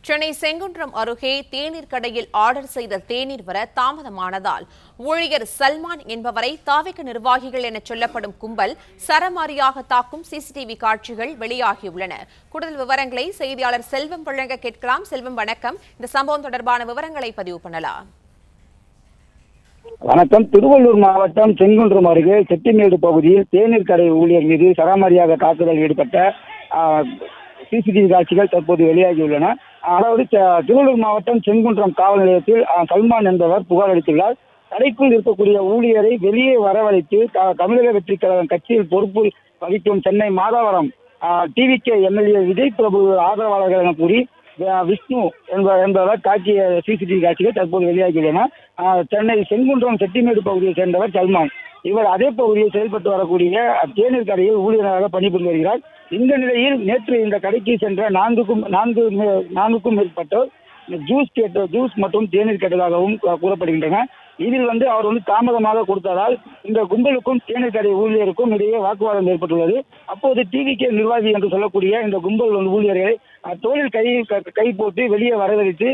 சென்னை செங்குன்றம் அருகே தேநீர் கடையில் ஆர்டர் செய்த தேநீர் வர தாமதமானதால் ஊழியர் சல்மான் என்பவரை தாவிக நிர்வாகிகள் என சொல்லப்படும் கும்பல் சரமாரியாக தாக்கும் சிசிடிவி காட்சிகள் வெளியாகியுள்ளன. கூடுதல் விவரங்களை செய்தியாளர் செல்வம் வழங்க கேட்கலாம். செல்வம், வணக்கம். இந்த சம்பவம் தொடர்பான விவரங்களை பதிவு பண்ணலாம். வணக்கம். திருவள்ளூர் மாவட்டம் செங்குன்றம் அருகே செட்டிமேடு பகுதியில் தேநீர் கடை ஊழியர் மீது சரமாரியாக தாக்குதல் ஈடுபட்ட சிசிடிவி காட்சிகள் தற்போது வெளியாகியுள்ளன. அதாவது திருவள்ளூர் மாவட்டம் செங்குன்றம் காவல் நிலையத்தில் சல்மான் என்பவர் புகார் அளித்துள்ளார். கடைக்குள் இருக்கக்கூடிய ஊழியரை வெளியே வரவழைத்து தமிழக வெற்றி கழகம் கட்சியில் பொறுப்பு வகிக்கும் சென்னை மாதவரம் டிவிகே எம்எல்ஏ விஜய் பிரபு ஆதரவாளர்கள் என கூறி விஷ்ணு என்பவர் தாக்கிய சிசிடிவி காட்சிகள் தற்போது வெளியாகியுள்ளன. சென்னை செங்குன்றம் செட்டிமேடு பகுதியை சேர்ந்தவர் சல்மான். இவர் அதே பகுதியில் செயல்பட்டு வரக்கூடிய தேநீர் கடையில் ஊழியராக பணிபுரிந்து வருகிறார். இந்த நிலையில் நேற்று இந்த கடைக்கு சென்ற நான்குக்கும் மேற்பட்டோர் ஜூஸ் மற்றும் தேநீர் கேட்டதாகவும் கூறப்படுகின்றன. இதில் அவர் தாமதமாக கொடுத்ததால் இந்த கும்பலுக்கும் தேநீர் கடை ஊழியருக்கும் இடையே வாக்குவாதம் ஏற்பட்டுள்ளது. அப்போது டிவிகே நிர்வாகி என்று சொல்லக்கூடிய இந்த கும்பல் ஊழியர்களை தோளில் கை போட்டு வெளியே வரவழைத்து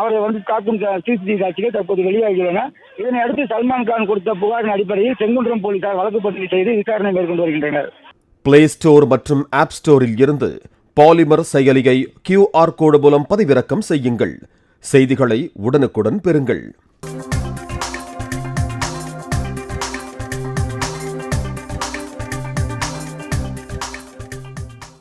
அவரை காக்கும் சிசிடிவி காட்சிகள் தற்போது வெளியாகியுள்ளன. இதனை அடுத்து சல்மான் கான் கொடுத்த புகாரின் அடிப்படையில் செங்குன்றம் போலீசார் வழக்கு பதிவு செய்து விசாரணை மேற்கொண்டு வருகின்றனர். பிளே ஸ்டோர் மற்றும் ஆப் ஸ்டோரில் இருந்து பாலிமர் செயலியை QR கோடு மூலம் பதிவிறக்கம் செய்யுங்கள். செய்திகளை உடனுக்குடன் பெறுங்கள்.